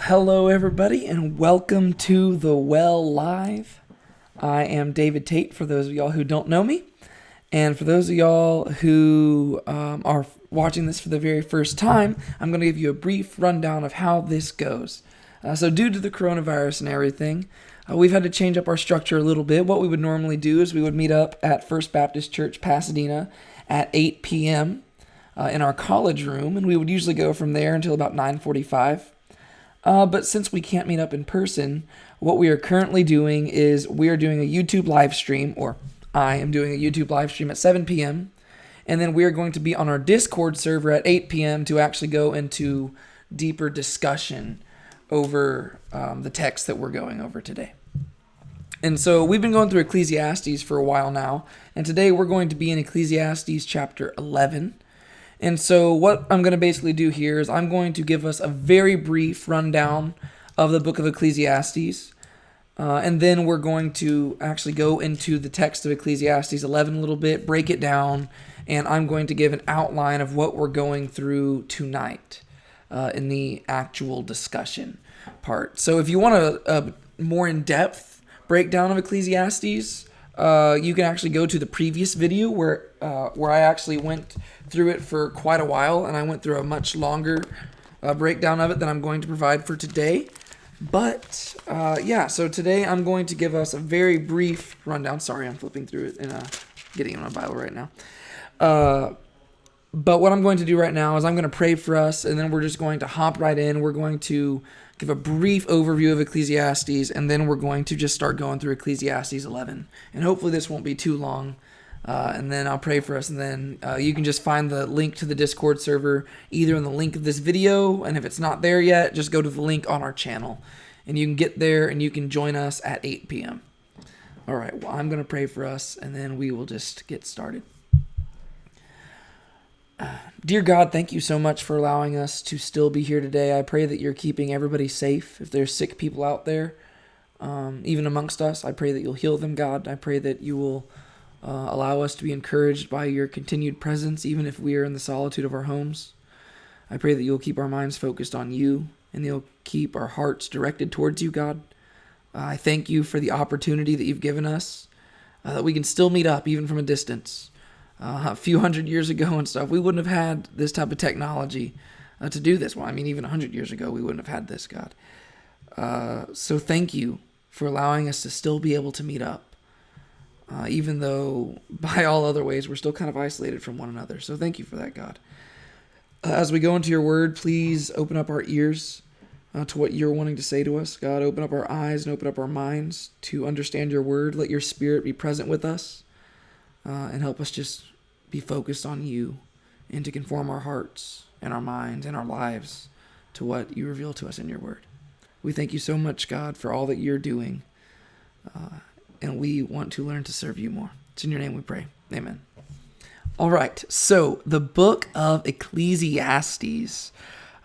Hello, everybody, and welcome to The Well Live. I am David Tate, for those of y'all who don't know me. And for those of y'all who are watching this for the very first time, I'm going to give you a brief rundown of how this goes. So due to the coronavirus and everything, we've had to change up our structure a little bit. What we would normally do is we would meet up at First Baptist Church, Pasadena at 8 p.m. In our college room, and we would usually go from there until about 9:45. But since we can't meet up in person, what we are currently doing is we are doing a YouTube live stream, or I am doing a YouTube live stream at 7 p.m. And then we are going to be on our Discord server at 8 p.m. to actually go into deeper discussion over the text that we're going over today. And so we've been going through Ecclesiastes for a while now, and today we're going to be in Ecclesiastes chapter 11. And so what I'm going to basically do here is I'm going to give us a very brief rundown of the book of Ecclesiastes. And then we're going to actually go into the text of Ecclesiastes 11 a little bit, break it down, and I'm going to give an outline of what we're going through tonight in the actual discussion part. So if you want a more in-depth breakdown of Ecclesiastes, you can actually go to the previous video where I actually went through it for quite a while, and I went through a much longer breakdown of it than I'm going to provide for today. But so today I'm going to give us a very brief rundown. Sorry, I'm flipping through it and getting in my Bible right now. But what I'm going to do right now is I'm going to pray for us, and then we're just going to hop right in. We're going to give a brief overview of Ecclesiastes, and then we're going to just start going through Ecclesiastes 11. And hopefully this won't be too long. And then I'll pray for us, and then you can just find the link to the Discord server either in the link of this video, and if it's not there yet, just go to the link on our channel, and you can get there and you can join us at 8 p.m. All right, well, I'm going to pray for us, and then we will just get started. Dear God, thank you so much for allowing us to still be here today. I pray that you're keeping everybody safe. If there's sick people out there, even amongst us, I pray that you'll heal them, God. I pray that you will allow us to be encouraged by your continued presence, even if we are in the solitude of our homes. I pray that you'll keep our minds focused on you, and you'll keep our hearts directed towards you, God. I thank you for the opportunity that you've given us, that we can still meet up, even from a distance. A few hundred years ago and stuff, we wouldn't have had this type of technology to do this. Well, I mean, even 100 years ago, we wouldn't have had this, God. So thank you for allowing us to still be able to meet up. Even though by all other ways we're still kind of isolated from one another. So thank you for that, God. As we go into your word, please open up our ears to what you're wanting to say to us. God, open up our eyes and open up our minds to understand your word. Let your spirit be present with us and help us just be focused on you and to conform our hearts and our minds and our lives to what you reveal to us in your word. We thank you so much, God, for all that you're doing. And we want to learn to serve you more. It's in your name we pray. Amen. All right, so the book of Ecclesiastes.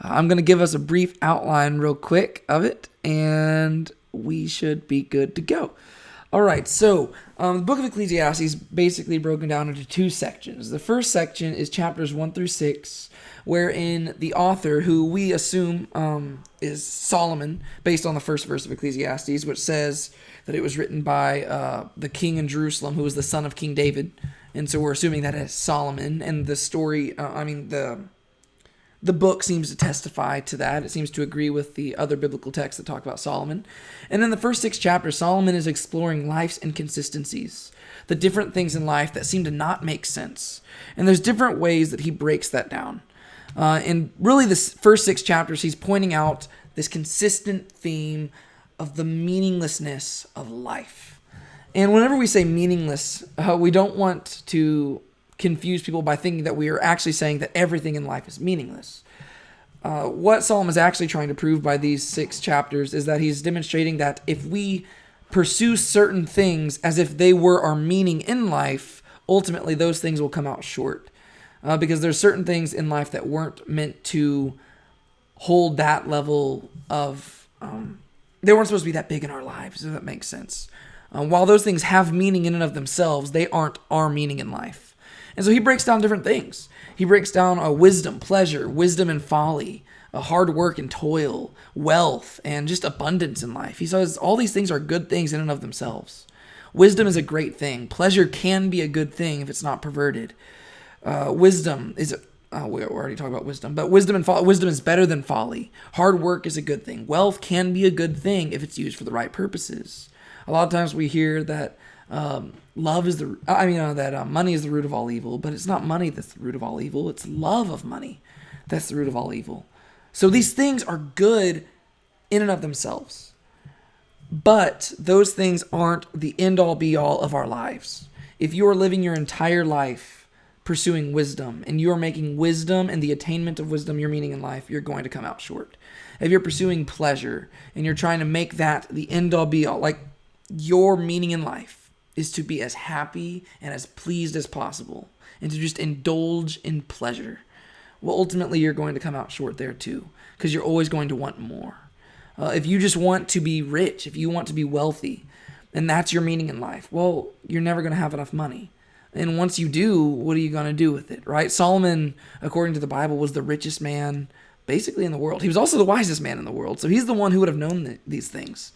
I'm going to give us a brief outline real quick of it, and we should be good to go. All right, so the book of Ecclesiastes is basically broken down into two sections. The first section is chapters 1 through 6, wherein the author, who we assume is Solomon, based on the first verse of Ecclesiastes, which says that it was written by the king in Jerusalem, who was the son of King David. And so we're assuming that is Solomon. And the story, the book seems to testify to that. It seems to agree with the other biblical texts that talk about Solomon. And in the first 6 chapters, Solomon is exploring life's inconsistencies, the different things in life that seem to not make sense. And there's different ways that he breaks that down. And really, the first 6 chapters, he's pointing out this consistent theme of the meaninglessness of life. And whenever we say meaningless, we don't want to confuse people by thinking that we are actually saying that everything in life is meaningless. What Solomon is actually trying to prove by these 6 chapters is that he's demonstrating that if we pursue certain things as if they were our meaning in life, ultimately those things will come out short. Because there's certain things in life that weren't meant to hold that level of... they weren't supposed to be that big in our lives, if that makes sense. While those things have meaning in and of themselves, they aren't our meaning in life. And so he breaks down different things. He breaks down wisdom, pleasure, wisdom and folly, hard work and toil, wealth, and just abundance in life. He says all these things are good things in and of themselves. Wisdom is a great thing. Pleasure can be a good thing if it's not perverted. Wisdom is we already talked about wisdom, but wisdom is better than folly. Hard work is a good thing. Wealth can be a good thing if it's used for the right purposes. A lot of times we hear that money is the root of all evil, but it's not money that's the root of all evil. It's love of money that's the root of all evil. So these things are good in and of themselves, but those things aren't the end-all be-all of our lives. If you are living your entire life pursuing wisdom, and you are making wisdom and the attainment of wisdom your meaning in life, you're going to come out short. If you're pursuing pleasure and you're trying to make that the end-all be-all, like your meaning in life is to be as happy and as pleased as possible and to just indulge in pleasure, well, ultimately you're going to come out short there too, because you're always going to want more. If you just want to be rich, if you want to be wealthy, and that's your meaning in life, well, you're never going to have enough money. And once you do, what are you going to do with it, right? Solomon, according to the Bible, was the richest man basically in the world. He was also the wisest man in the world. So he's the one who would have known these things.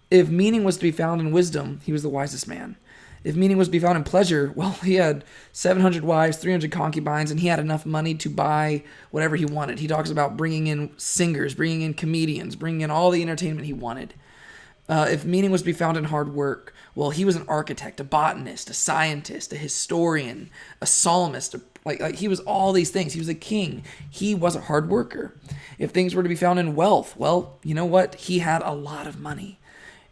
If meaning was to be found in wisdom, he was the wisest man. If meaning was to be found in pleasure, well, he had 700 wives, 300 concubines, and he had enough money to buy whatever he wanted. He talks about bringing in singers, bringing in comedians, bringing in all the entertainment he wanted. If meaning was to be found in hard work, well, he was an architect, a botanist, a scientist, a historian, a psalmist, like he was all these things. He was a king. He was a hard worker. If things were to be found in wealth, well, you know what? He had a lot of money.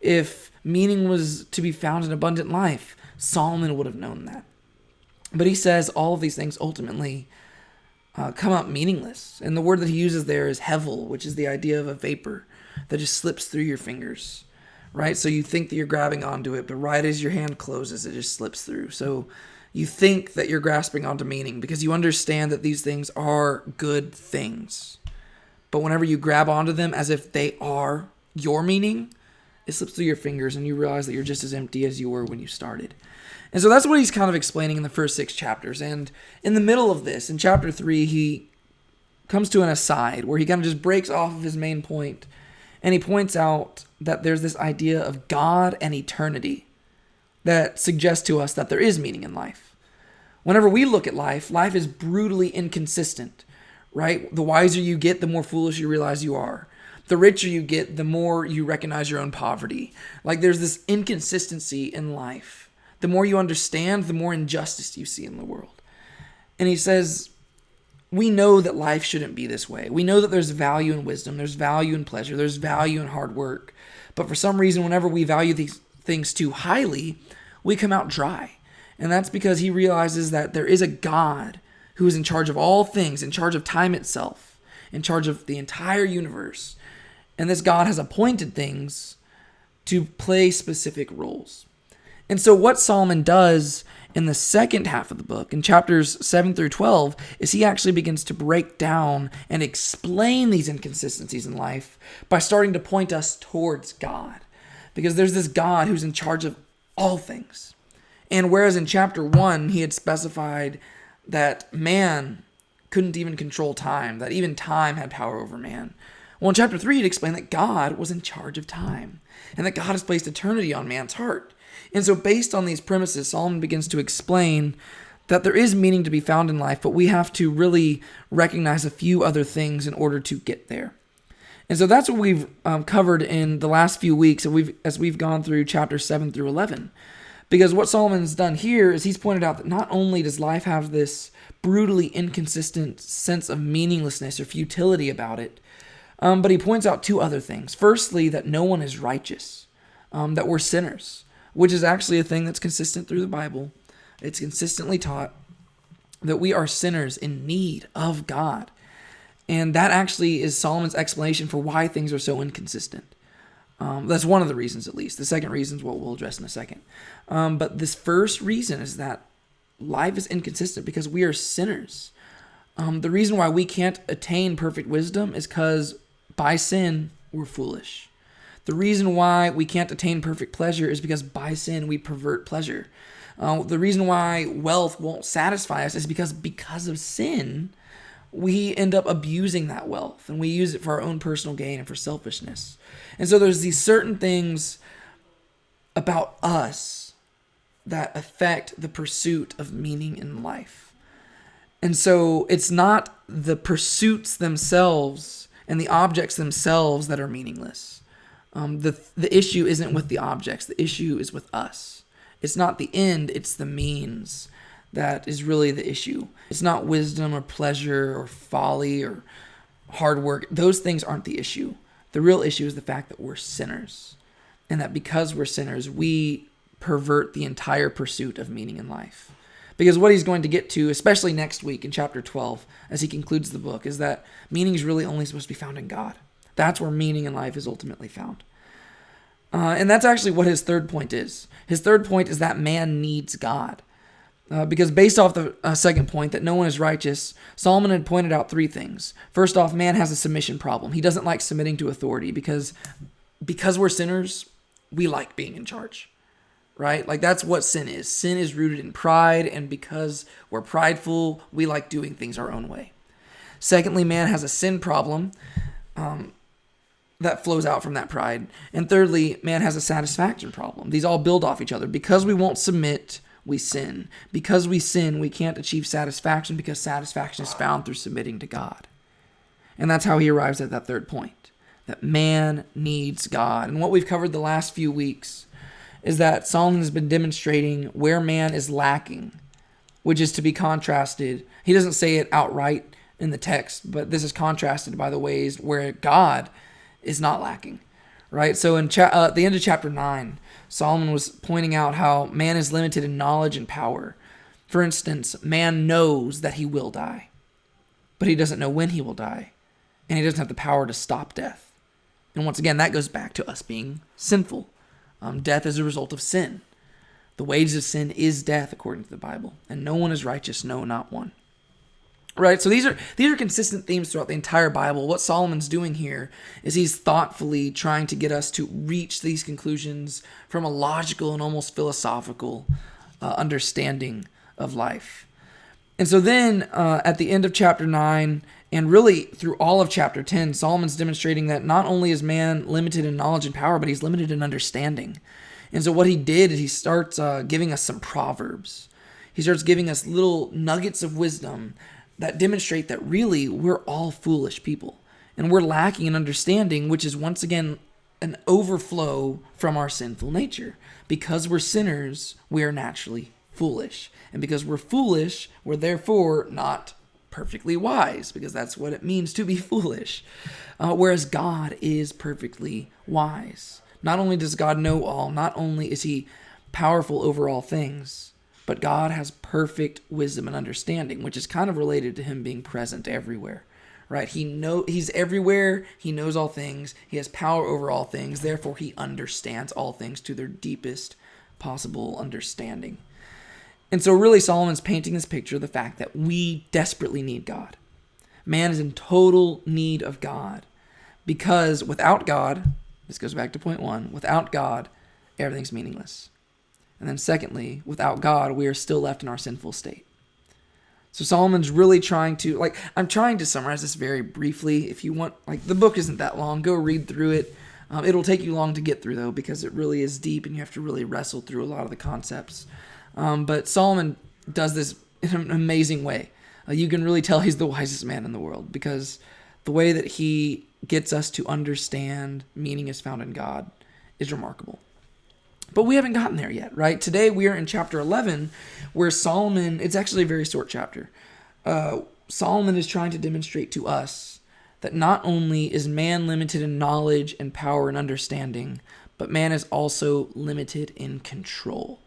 If meaning was to be found in abundant life, Solomon would have known that. But he says all of these things ultimately come out meaningless. And the word that he uses there is hevel, which is the idea of a vapor that just slips through your fingers. Right? So you think that you're grabbing onto it, but right as your hand closes, it just slips through. So you think that you're grasping onto meaning because you understand that these things are good things. But whenever you grab onto them as if they are your meaning, it slips through your fingers and you realize that you're just as empty as you were when you started. And so that's what he's kind of explaining in the first 6 chapters. And in the middle of this, in chapter 3, he comes to an aside where he kind of just breaks off of his main point. And he points out that there's this idea of God and eternity that suggests to us that there is meaning in life. Whenever we look at life, life is brutally inconsistent, right? The wiser you get, the more foolish you realize you are. The richer you get, the more you recognize your own poverty. Like there's this inconsistency in life. The more you understand, the more injustice you see in the world. And he says, we know that life shouldn't be this way. We know that there's value in wisdom, there's value in pleasure, there's value in hard work. But for some reason, whenever we value these things too highly, we come out dry. And that's because he realizes that there is a God who is in charge of all things, in charge of time itself, in charge of the entire universe. And this God has appointed things to play specific roles. And so what Solomon does in the second half of the book, in chapters 7 through 12, is he actually begins to break down and explain these inconsistencies in life by starting to point us towards God. Because there's this God who's in charge of all things. And whereas in chapter 1, he had specified that man couldn't even control time, that even time had power over man. Well, in chapter 3, he'd explained that God was in charge of time and that God has placed eternity on man's heart. And so based on these premises, Solomon begins to explain that there is meaning to be found in life, but we have to really recognize a few other things in order to get there. And so that's what we've covered in the last few weeks as we've gone through chapters 7 through 11. Because what Solomon's done here is he's pointed out that not only does life have this brutally inconsistent sense of meaninglessness or futility about it, but he points out 2 other things. Firstly, that no one is righteous, that we're sinners, which is actually a thing that's consistent through the Bible. It's consistently taught that we are sinners in need of God. And that actually is Solomon's explanation for why things are so inconsistent. That's one of the reasons, at least. The second reason is what we'll address in a second. But this first reason is that life is inconsistent because we are sinners. The reason why we can't attain perfect wisdom is because by sin, we're foolish. The reason why we can't attain perfect pleasure is because by sin, we pervert pleasure. The reason why wealth won't satisfy us is because of sin, we end up abusing that wealth and we use it for our own personal gain and for selfishness. And so there's these certain things about us that affect the pursuit of meaning in life. And so it's not the pursuits themselves and the objects themselves that are meaningless. The issue isn't with the objects. The issue is with us. It's not the end, it's the means that is really the issue. It's not wisdom or pleasure or folly or hard work. Those things aren't the issue. The real issue is the fact that we're sinners, and that because we're sinners, we pervert the entire pursuit of meaning in life. Because what he's going to get to, especially next week in chapter 12, as he concludes the book, is that meaning is really only supposed to be found in God. That's where meaning in life is ultimately found. And that's actually what his third point is. His third point is that man needs God. Because based off the second point, that no one is righteous, Solomon had pointed out three things. First off, man has a submission problem. He doesn't like submitting to authority because we're sinners, we like being in charge, right? Like that's what sin is. Sin is rooted in pride, and because we're prideful, we like doing things our own way. Secondly, man has a sin problem that flows out from that pride. And thirdly, man has a satisfaction problem. These all build off each other. Because we won't submit, we sin. Because we sin, we can't achieve satisfaction because satisfaction is found through submitting to God. And that's how he arrives at that third point, that man needs God. And what we've covered the last few weeks is that Solomon has been demonstrating where man is lacking, which is to be contrasted. He doesn't say it outright in the text, but this is contrasted by the ways where God is not lacking, right? So at the end of chapter 9, Solomon was pointing out how man is limited in knowledge and power. For instance, man knows that he will die, but he doesn't know when he will die, and he doesn't have the power to stop death. And once again, that goes back to us being sinful. Death is a result of sin. The wages of sin is death, according to the Bible, and no one is righteous, no, not one. Right, so these are consistent themes throughout the entire Bible. What Solomon's doing here is he's thoughtfully trying to get us to reach these conclusions from a logical and almost philosophical understanding of life. And so then at the end of chapter 9, and really through all of chapter 10, Solomon's demonstrating that not only is man limited in knowledge and power, but he's limited in understanding. And so what he did is he starts giving us some proverbs. He starts giving us little nuggets of wisdom that demonstrate that really we're all foolish people and we're lacking in understanding, which is once again an overflow from our sinful nature. Because we're sinners, we are naturally foolish. And because we're foolish, we're therefore not perfectly wise, because that's what it means to be foolish. Whereas God is perfectly wise. Not only does God know all, not only is he powerful over all things, but God has perfect wisdom and understanding, which is kind of related to him being present everywhere, right? He's everywhere. He knows all things. He has power over all things. Therefore, he understands all things to their deepest possible understanding. And so really Solomon's painting this picture of the fact that we desperately need God. Man is in total need of God, because without God, this goes back to point 1, without God, everything's meaningless. And then secondly, without God, we are still left in our sinful state. So Solomon's really trying to, I'm trying to summarize this very briefly. If you want, the book isn't that long. Go read through it. It'll take you long to get through, though, because it really is deep and you have to really wrestle through a lot of the concepts. But Solomon does this in an amazing way. You can really tell he's the wisest man in the world, because the way that he gets us to understand meaning is found in God is remarkable. But we haven't gotten there yet, right? Today we are in chapter 11, where Solomon, it's actually a very short chapter. Solomon is trying to demonstrate to us that not only is man limited in knowledge and power and understanding, but man is also limited in control.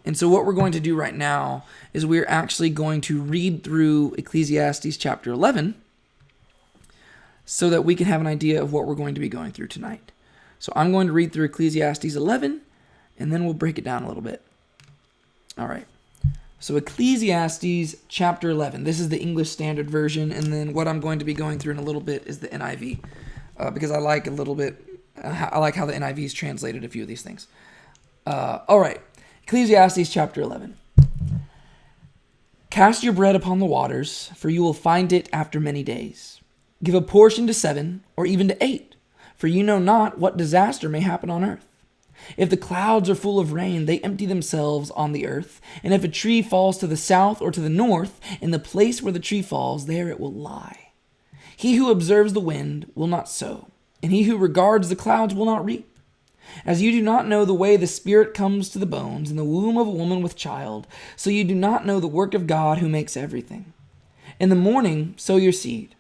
And so what we're going to do right now is we're actually going to read through Ecclesiastes chapter 11 so that we can have an idea of what we're going to be going through tonight. So I'm going to read through Ecclesiastes 11, and then we'll break it down a little bit. All right. So Ecclesiastes chapter 11. This is the English Standard Version, and then what I'm going to be going through in a little bit is the NIV, because I like how the NIV's translated a few of these things. All right. Ecclesiastes chapter 11. Cast your bread upon the waters, for you will find it after many days. Give a portion to 7, or even to 8, for you know not what disaster may happen on earth. If the clouds are full of rain, they empty themselves on the earth. And if a tree falls to the south or to the north, in the place where the tree falls, there it will lie. He who observes the wind will not sow, and he who regards the clouds will not reap. As you do not know the way the Spirit comes to the bones in the womb of a woman with child, so you do not know the work of God who makes everything. In the morning sow your seed,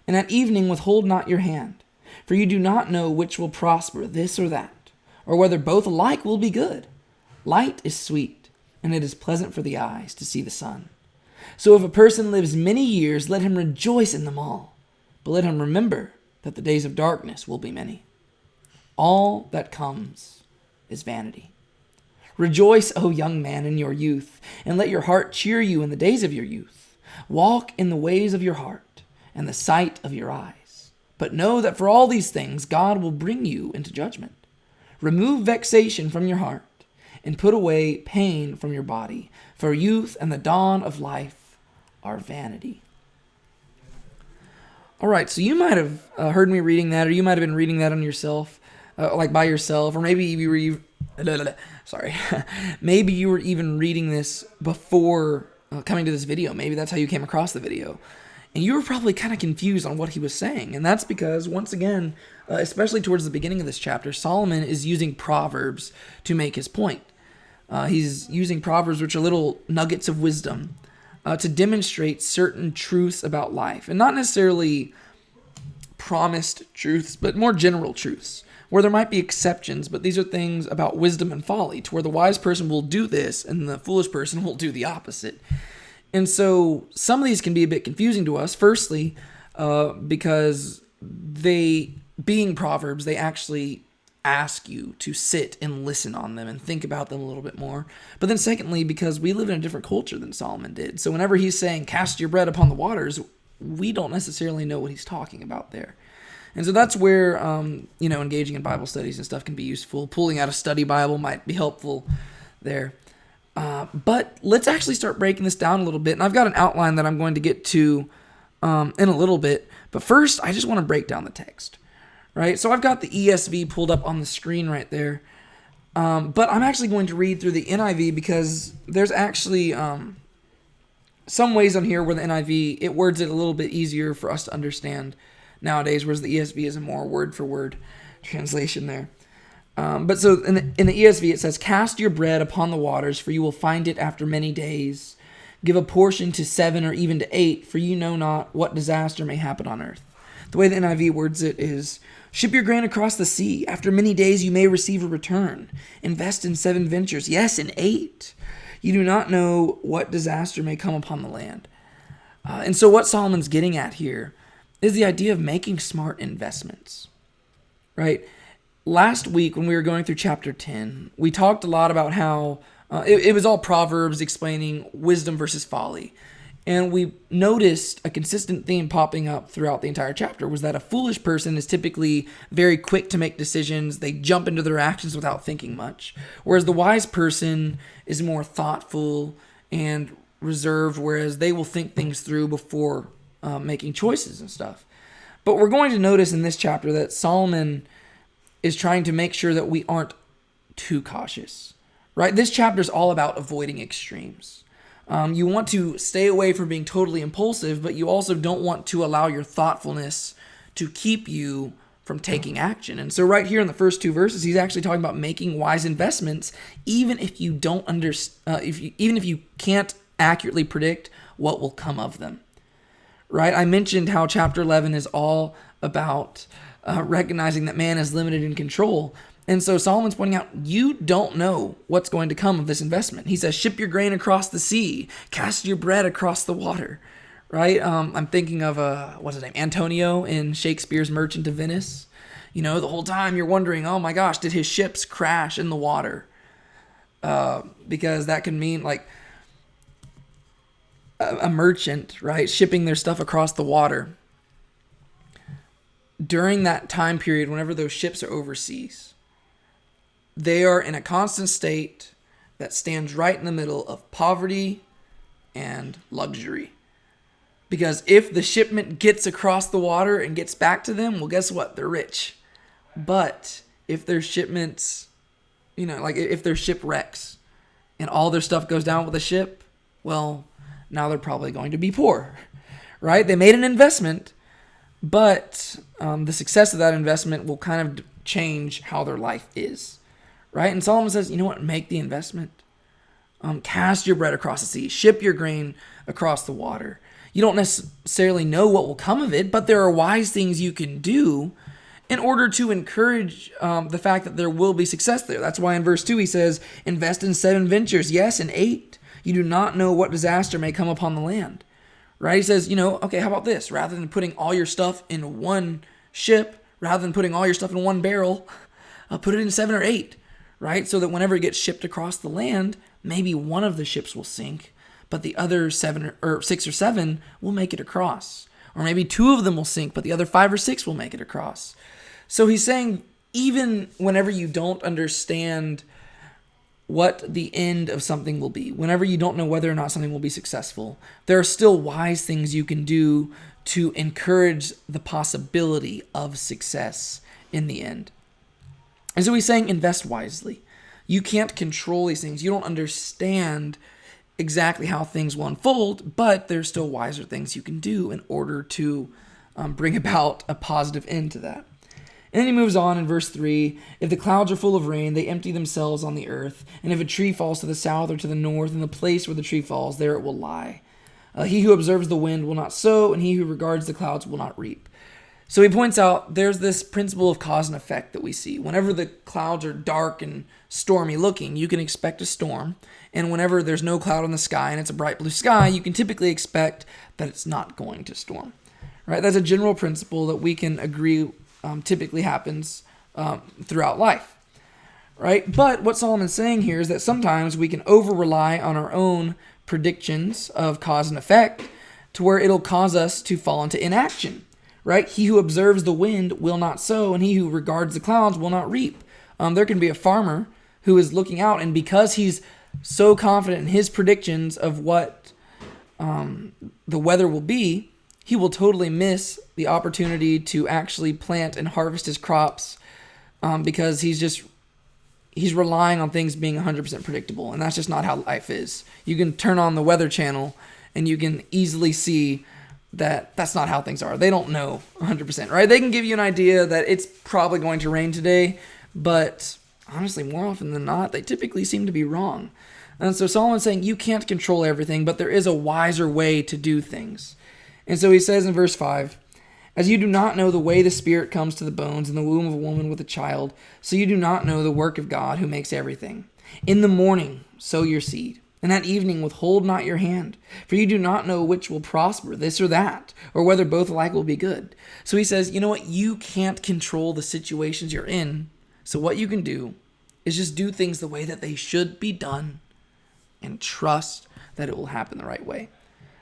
and at evening withhold not your hand, for you do not know which will prosper, this or that, or whether both alike will be good. Light is sweet, and it is pleasant for the eyes to see the sun. So if a person lives many years, let him rejoice in them all, but let him remember that the days of darkness will be many. All that comes is vanity. Rejoice, O young man, in your youth, and let your heart cheer you in the days of your youth. Walk in the ways of your heart and the sight of your eyes. But know that for all these things God will bring you into judgment. Remove vexation from your heart and put away pain from your body, for youth and the dawn of life are vanity. All right, so you might have heard me reading that, or you might have been reading that on yourself. Like by yourself, or maybe you were maybe you were even reading this before coming to this video. Maybe that's how you came across the video, and you were probably kind of confused on what he was saying. And that's because, once again, especially towards the beginning of this chapter, Solomon is using Proverbs to make his point. He's using Proverbs, which are little nuggets of wisdom, to demonstrate certain truths about life, and not necessarily promised truths, but more general truths, where there might be exceptions, but these are things about wisdom and folly, to where the wise person will do this and the foolish person will do the opposite. And so some of these can be a bit confusing to us. Firstly, because they, being Proverbs, they actually ask you to sit and listen on them and think about them a little bit more. But then secondly, because we live in a different culture than Solomon did. So whenever he's saying, cast your bread upon the waters, we don't necessarily know what he's talking about there. And so that's where, engaging in Bible studies and stuff can be useful. Pulling out a study Bible might be helpful there. But let's actually start breaking this down a little bit. And I've got an outline that I'm going to get to in a little bit. But first, I just want to break down the text, right? So I've got the ESV pulled up on the screen right there. But I'm actually going to read through the NIV because there's actually some ways on here where the NIV, it words it a little bit easier for us to understand nowadays, whereas the ESV is a more word-for-word translation there. But so in the ESV, it says, cast your bread upon the waters, for you will find it after many days. Give a portion to 7 or even to 8, for you know not what disaster may happen on earth. The way the NIV words it is, ship your grain across the sea. After many days you may receive a return. Invest in 7 ventures, yes, in 8. You do not know what disaster may come upon the land. And so what Solomon's getting at here is the idea of making smart investments, right? Last week when we were going through chapter 10, we talked a lot about how it was all Proverbs explaining wisdom versus folly. And we noticed a consistent theme popping up throughout the entire chapter was that a foolish person is typically very quick to make decisions. They jump into their actions without thinking much. Whereas the wise person is more thoughtful and reserved, whereas they will think things through before making choices and stuff. But we're going to notice in this chapter that Solomon is trying to make sure that we aren't too cautious, right? This chapter is all about avoiding extremes. You want to stay away from being totally impulsive, but you also don't want to allow your thoughtfulness to keep you from taking action. And so right here in the first 2 verses, he's actually talking about making wise investments, even if you don't even if you can't accurately predict what will come of them. Right? I mentioned how chapter 11 is all about recognizing that man is limited in control. And so Solomon's pointing out, you don't know what's going to come of this investment. He says, ship your grain across the sea, cast your bread across the water. Right? I'm thinking of, what's his name? Antonio in Shakespeare's Merchant of Venice. You know, the whole time you're wondering, oh my gosh, did his ships crash in the water? Because that can mean like a merchant, right, shipping their stuff across the water. During that time period, whenever those ships are overseas, they are in a constant state that stands right in the middle of poverty and luxury. Because if the shipment gets across the water and gets back to them, well, guess what? They're rich. But if their shipments, like if their ship wrecks and all their stuff goes down with the ship, well, now they're probably going to be poor, right? They made an investment, but the success of that investment will kind of change how their life is, right? And Solomon says, you know what? Make the investment. Cast your bread across the sea. Ship your grain across the water. You don't necessarily know what will come of it, but there are wise things you can do in order to encourage the fact that there will be success there. That's why in verse 2 he says, invest in 7 ventures, yes, in 8. You do not know what disaster may come upon the land. Right? He says, okay, how about this? Rather than putting all your stuff in one ship, rather than putting all your stuff in one barrel, put it in 7 or 8, right? So that whenever it gets shipped across the land, maybe one of the ships will sink, but the other 6 or 7 will make it across. Or maybe 2 of them will sink, but the other 5 or 6 will make it across. So he's saying, even whenever you don't understand what the end of something will be, whenever you don't know whether or not something will be successful, there are still wise things you can do to encourage the possibility of success in the end. And so he's saying, invest wisely. You can't control these things. You don't understand exactly how things will unfold, but there's still wiser things you can do in order to bring about a positive end to that. And then he moves on in verse 3, if the clouds are full of rain, they empty themselves on the earth. And if a tree falls to the south or to the north, in the place where the tree falls, there it will lie. He who observes the wind will not sow, and he who regards the clouds will not reap. So he points out there's this principle of cause and effect that we see. Whenever the clouds are dark and stormy looking, you can expect a storm. And whenever there's no cloud in the sky and it's a bright blue sky, you can typically expect that it's not going to storm. Right? That's a general principle that we can agree typically happens throughout life, right? But what Solomon's saying here is that sometimes we can over-rely on our own predictions of cause and effect to where it'll cause us to fall into inaction, right? He who observes the wind will not sow, and he who regards the clouds will not reap. There can be a farmer who is looking out, and because he's so confident in his predictions of what the weather will be, he will totally miss the opportunity to actually plant and harvest his crops because he's relying on things being 100% predictable. And that's just not how life is. You can turn on the Weather Channel and you can easily see that that's not how things are. They don't know 100%, right? They can give you an idea that it's probably going to rain today, but honestly, more often than not, they typically seem to be wrong. And so Solomon's saying you can't control everything, but there is a wiser way to do things. And so he says in verse 5, as you do not know the way the Spirit comes to the bones in the womb of a woman with a child, so you do not know the work of God who makes everything. In the morning sow your seed, and at evening withhold not your hand, for you do not know which will prosper, this or that, or whether both alike will be good. So he says, you know what? You can't control the situations you're in, so what you can do is just do things the way that they should be done and trust that it will happen the right way.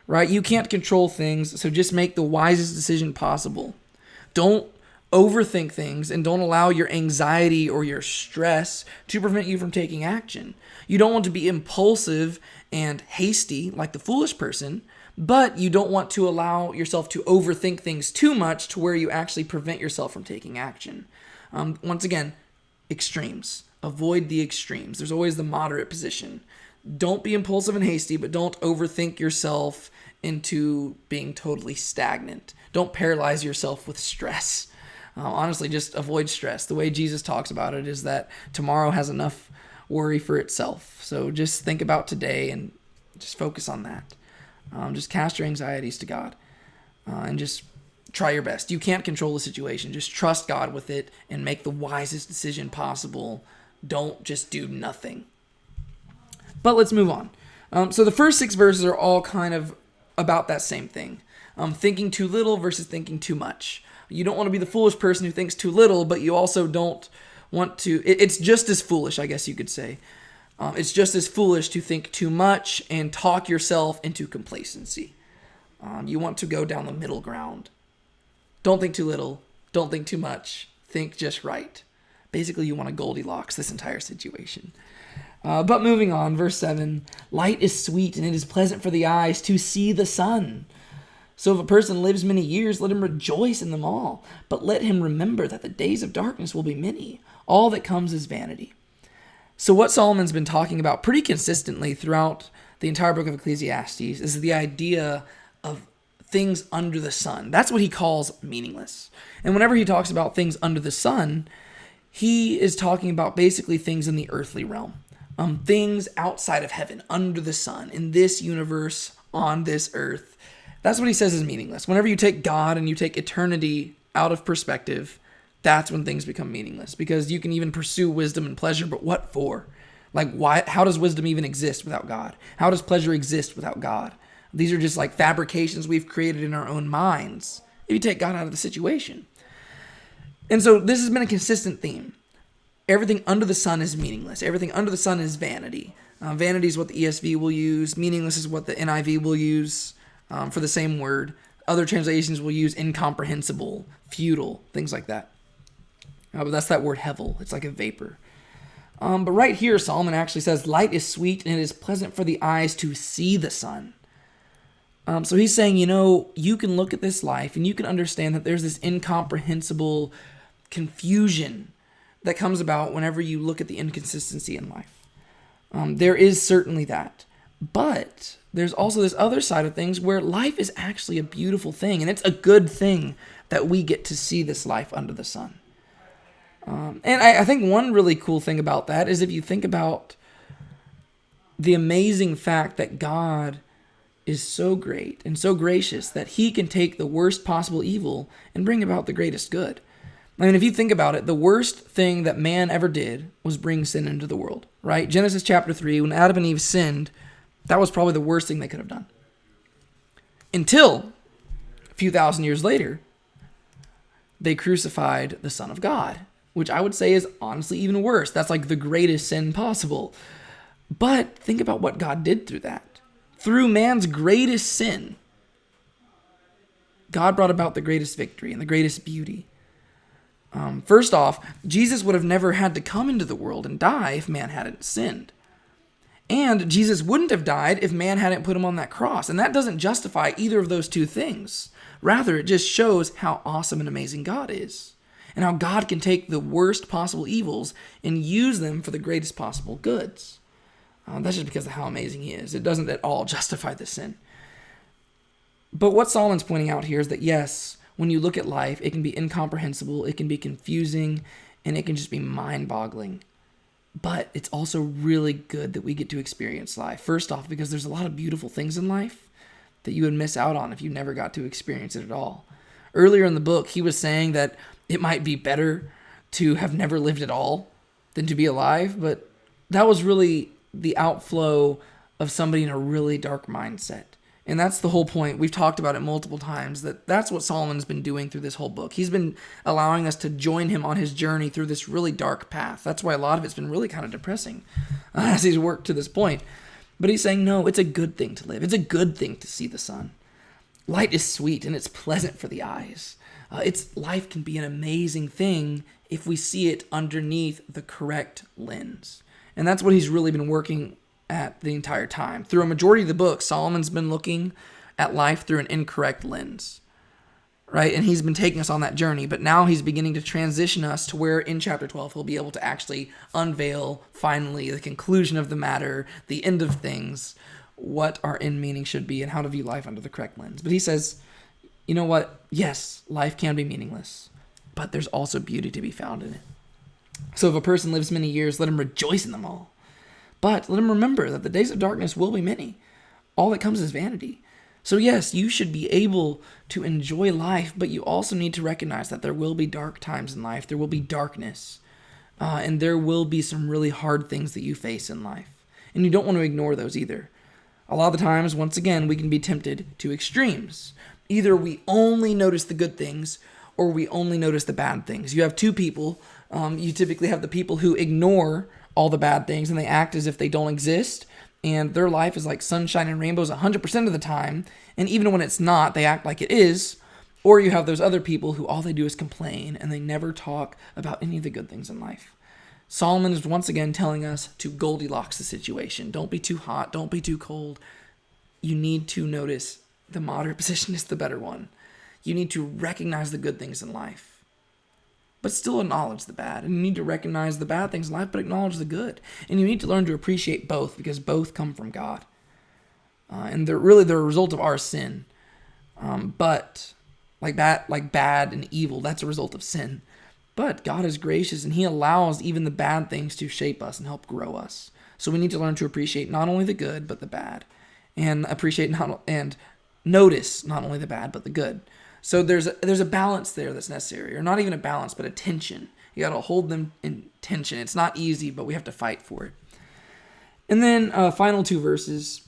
Right? You can't control things, so just make the wisest decision possible. Don't overthink things and don't allow your anxiety or your stress to prevent you from taking action. You don't want to be impulsive and hasty like the foolish person, but you don't want to allow yourself to overthink things too much to where you actually prevent yourself from taking action. Once again, extremes. Avoid the extremes. There's always the moderate position. Don't be impulsive and hasty, but don't overthink yourself into being totally stagnant. Don't paralyze yourself with stress. Honestly, just avoid stress. The way Jesus talks about it is that tomorrow has enough worry for itself. So just think about today and just focus on that. Just cast your anxieties to God and just try your best. You can't control the situation. Just trust God with it and make the wisest decision possible. Don't just do nothing. But let's move on. So the first 6 verses are all kind of about that same thing. Thinking too little versus thinking too much. You don't want to be the foolish person who thinks too little, but you also don't want to... It's just as foolish, I guess you could say. It's just as foolish to think too much and talk yourself into complacency. You want to go down the middle ground. Don't think too little. Don't think too much. Think just right. Basically, you want a Goldilocks this entire situation. But moving on, verse 7, light is sweet and it is pleasant for the eyes to see the sun. So if a person lives many years, let him rejoice in them all. But let him remember that the days of darkness will be many. All that comes is vanity. So what Solomon's been talking about pretty consistently throughout the entire book of Ecclesiastes is the idea of things under the sun. That's what he calls meaningless. And whenever he talks about things under the sun, he is talking about basically things in the earthly realm. Things outside of heaven, under the sun, in this universe, on this earth. That's what he says is meaningless. Whenever you take God and you take eternity out of perspective, that's when things become meaningless. Because you can even pursue wisdom and pleasure, but what for? Like, why? How does wisdom even exist without God? How does pleasure exist without God? These are just like fabrications we've created in our own minds if you take God out of the situation. And so this has been a consistent theme. Everything under the sun is meaningless. Everything under the sun is vanity. Vanity is what the ESV will use. Meaningless is what the NIV will use for the same word. Other translations will use incomprehensible, futile, things like that. But that's that word hevel. It's like a vapor. But right here, Solomon actually says, light is sweet and it is pleasant for the eyes to see the sun. So he's saying, you can look at this life and you can understand that there's this incomprehensible confusion that comes about whenever you look at the inconsistency in life. There is certainly that. But there's also this other side of things where life is actually a beautiful thing, and it's a good thing that we get to see this life under the sun. And I think one really cool thing about that is if you think about the amazing fact that God is so great and so gracious that he can take the worst possible evil and bring about the greatest good. I mean, if you think about it, the worst thing that man ever did was bring sin into the world, right? Genesis chapter 3, when Adam and Eve sinned, that was probably the worst thing they could have done. Until a few thousand years later, they crucified the Son of God, which I would say is honestly even worse. That's like the greatest sin possible. But think about what God did through that. Through man's greatest sin, God brought about the greatest victory and the greatest beauty. First off, Jesus would have never had to come into the world and die if man hadn't sinned. And Jesus wouldn't have died if man hadn't put him on that cross. And that doesn't justify either of those two things. Rather, it just shows how awesome and amazing God is. And how God can take the worst possible evils and use them for the greatest possible goods. That's just because of how amazing he is. It doesn't at all justify the sin. But what Solomon's pointing out here is that yes, when you look at life, it can be incomprehensible, it can be confusing, and it can just be mind-boggling. But it's also really good that we get to experience life. First off, because there's a lot of beautiful things in life that you would miss out on if you never got to experience it at all. Earlier in the book, he was saying that it might be better to have never lived at all than to be alive, but that was really the outflow of somebody in a really dark mindset. And that's the whole point. We've talked about it multiple times, that's what Solomon's been doing through this whole book. He's been allowing us to join him on his journey through this really dark path. That's why a lot of it's been really kind of depressing as he's worked to this point. But he's saying, no, it's a good thing to live. It's a good thing to see the sun. Light is sweet and it's pleasant for the eyes. Life can be an amazing thing if we see it underneath the correct lens. And that's what he's really been working at the entire time. Through a majority of the book, Solomon's been looking at life through an incorrect lens, right? And he's been taking us on that journey, but now he's beginning to transition us to where in chapter 12, he'll be able to actually unveil finally the conclusion of the matter, the end of things, what our end meaning should be and how to view life under the correct lens. But he says, you know what? Yes, life can be meaningless, but there's also beauty to be found in it. So if a person lives many years, let him rejoice in them all. But let him remember that the days of darkness will be many. All that comes is vanity. So yes, you should be able to enjoy life, but you also need to recognize that there will be dark times in life. There will be darkness. And there will be some really hard things that you face in life. And you don't want to ignore those either. A lot of the times, once again, we can be tempted to extremes. Either we only notice the good things, or we only notice the bad things. You have two people. You typically have the people who ignore all the bad things and they act as if they don't exist, and their life is like sunshine and rainbows 100% of the time, and even when it's not, they act like it is. Or you have those other people who all they do is complain and they never talk about any of the good things in life. Solomon is once again telling us to Goldilocks the situation. Don't be too hot. Don't be too cold. You need to notice the moderate position is the better one. You need to recognize the good things in life, but still acknowledge the bad. And you need to recognize the bad things in life, but acknowledge the good. And you need to learn to appreciate both, because both come from God. And they're a result of our sin. But like bad and evil, that's a result of sin. But God is gracious, and he allows even the bad things to shape us and help grow us. So we need to learn to appreciate not only the good, but the bad. And notice not only the bad, but the good. So there's a balance there that's necessary, or not even a balance, but a tension. You got to hold them in tension. It's not easy, but we have to fight for it. And then final two verses,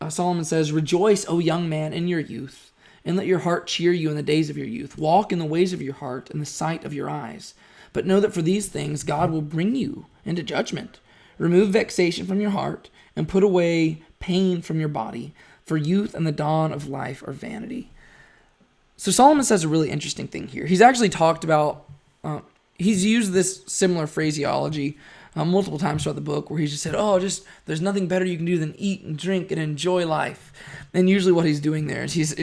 Solomon says, "Rejoice, O young man, in your youth, and let your heart cheer you in the days of your youth. Walk in the ways of your heart in the sight of your eyes. But know that for these things God will bring you into judgment. Remove vexation from your heart, and put away pain from your body, for youth and the dawn of life are vanity." So Solomon says a really interesting thing here. He's actually talked about, he's used this similar phraseology multiple times throughout the book, where he's just said, there's nothing better you can do than eat and drink and enjoy life. And usually what he's doing there is he's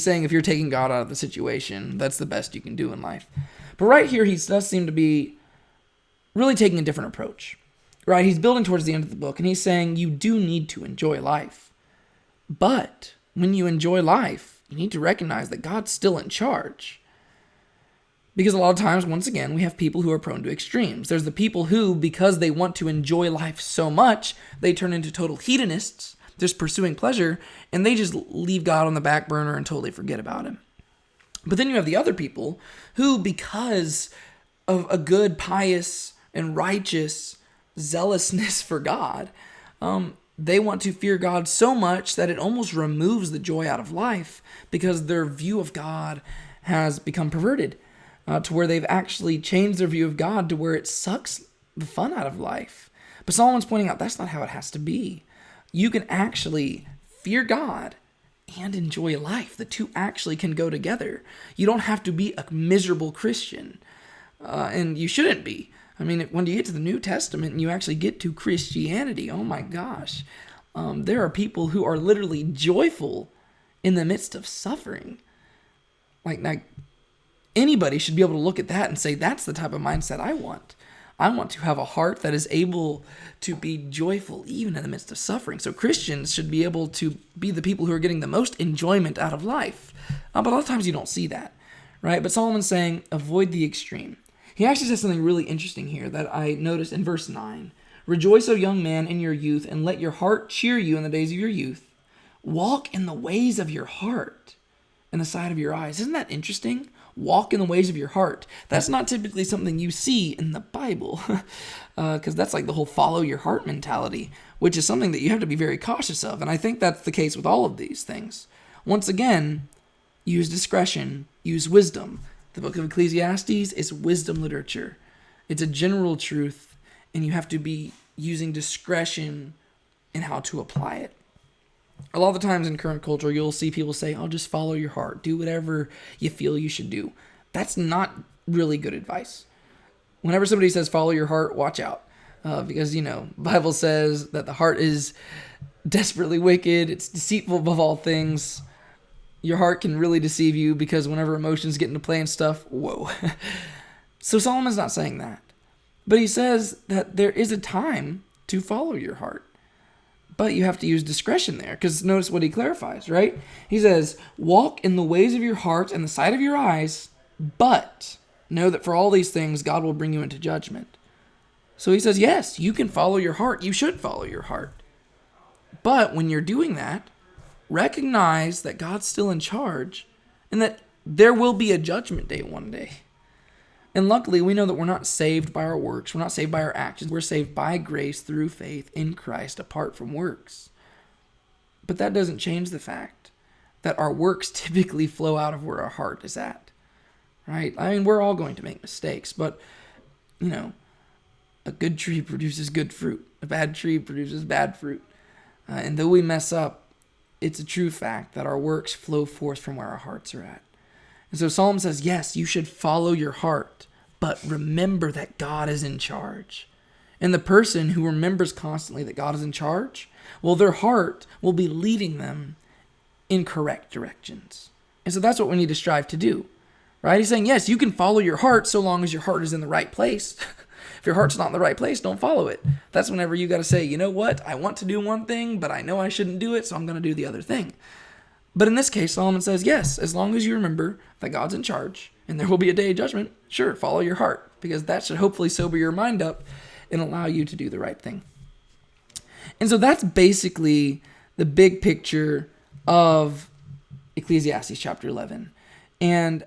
saying if you're taking God out of the situation, that's the best you can do in life. But right here, he does seem to be really taking a different approach, right? He's building towards the end of the book, and he's saying you do need to enjoy life. But when you enjoy life, you need to recognize that God's still in charge. Because a lot of times, once again, we have people who are prone to extremes. There's the people who, because they want to enjoy life so much, they turn into total hedonists, just pursuing pleasure, and they just leave God on the back burner and totally forget about him. But then you have the other people who, because of a good, pious, and righteous zealousness for God, they want to fear God so much that it almost removes the joy out of life, because their view of God has become perverted to where they've actually changed their view of God to where it sucks the fun out of life. But Solomon's pointing out that's not how it has to be. You can actually fear God and enjoy life. The two actually can go together. You don't have to be a miserable Christian, and you shouldn't be. I mean, when you get to the New Testament and you actually get to Christianity, oh my gosh, there are people who are literally joyful in the midst of suffering. Like anybody should be able to look at that and say, that's the type of mindset I want. I want to have a heart that is able to be joyful even in the midst of suffering. So Christians should be able to be the people who are getting the most enjoyment out of life. But a lot of times you don't see that, right? But Solomon's saying, avoid the extreme. He actually says something really interesting here that I noticed in verse 9. "Rejoice, O young man, in your youth, and let your heart cheer you in the days of your youth. Walk in the ways of your heart and the sight of your eyes." Isn't that interesting? Walk in the ways of your heart. That's not typically something you see in the Bible, because that's like the whole follow your heart mentality, which is something that you have to be very cautious of. And I think that's the case with all of these things. Once again, use discretion, use wisdom. The book of Ecclesiastes is wisdom literature. It's a general truth, and you have to be using discretion in how to apply it. A lot of the times in current culture, you'll see people say, just follow your heart. Do whatever you feel you should do. That's not really good advice. Whenever somebody says follow your heart, watch out. Because, the Bible says that the heart is desperately wicked. It's deceitful above all things. Your heart can really deceive you, because whenever emotions get into play and stuff, whoa. So Solomon's not saying that. But he says that there is a time to follow your heart. But you have to use discretion there, because notice what he clarifies, right? He says, walk in the ways of your heart and the sight of your eyes, but know that for all these things, God will bring you into judgment. So he says, yes, you can follow your heart. You should follow your heart. But when you're doing that, recognize that God's still in charge and that there will be a judgment day one day. And luckily, we know that we're not saved by our works. We're not saved by our actions. We're saved by grace through faith in Christ apart from works. But that doesn't change the fact that our works typically flow out of where our heart is at, right? I mean, we're all going to make mistakes, but, a good tree produces good fruit. A bad tree produces bad fruit. And though we mess up, it's a true fact that our works flow forth from where our hearts are at. And so Solomon says, yes, you should follow your heart, but remember that God is in charge. And the person who remembers constantly that God is in charge, well, their heart will be leading them in correct directions. And so that's what we need to strive to do, right? He's saying, yes, you can follow your heart so long as your heart is in the right place. If your heart's not in the right place, don't follow it. That's whenever you got to say, you know what? I want to do one thing, but I know I shouldn't do it, so I'm going to do the other thing. But in this case, Solomon says, yes, as long as you remember that God's in charge and there will be a day of judgment, sure, follow your heart, because that should hopefully sober your mind up and allow you to do the right thing. And so that's basically the big picture of Ecclesiastes chapter 11. And